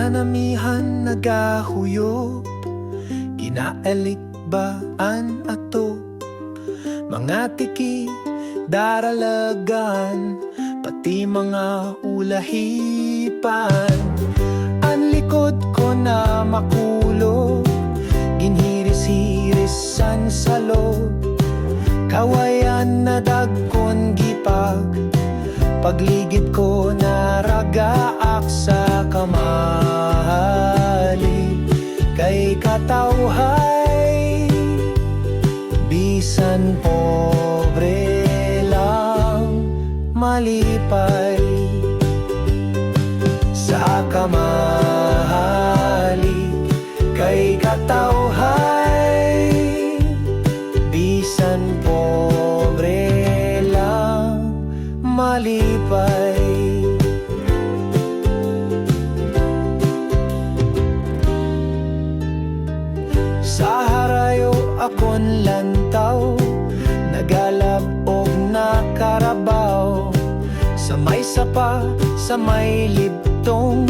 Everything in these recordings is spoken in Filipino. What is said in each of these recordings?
Kanamihan nagahuyop, kinaalikbaan ato, mga tiki, daralagan, pati mga ulahipan. Ang likod ko na makulog, ginhiris-hirisan sa loob, kawayan na dagkon gipag, pagligid ko na ragaak sa kamali. Kay katawhay, bisan pobre lang, malipay sa kamali. Kay katawhay, bisan pobre lang, malipay. Sa harayo akon lantaw, nagalab og nakarabaw, sa may sapa, sa may libtong,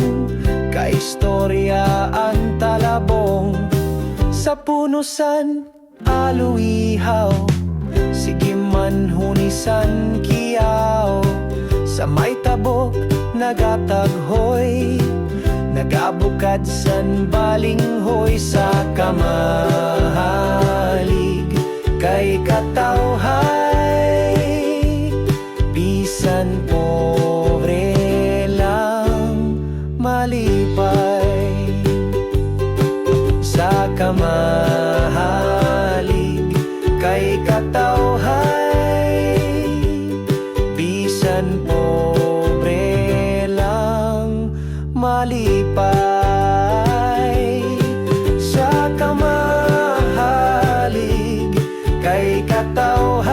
kaistorya ang talabong. Sa punusan aluihaw, sige man hunisan kiyaw, sa may tabok nagataghoy, nagabukad san balinghoy sa kamahalig. Kay katawhay, bisan pobre lang, malipay sa kamahalig. Kay katawhay, bisan pobre lang, malipay sa kamahalig. Kay katawhay,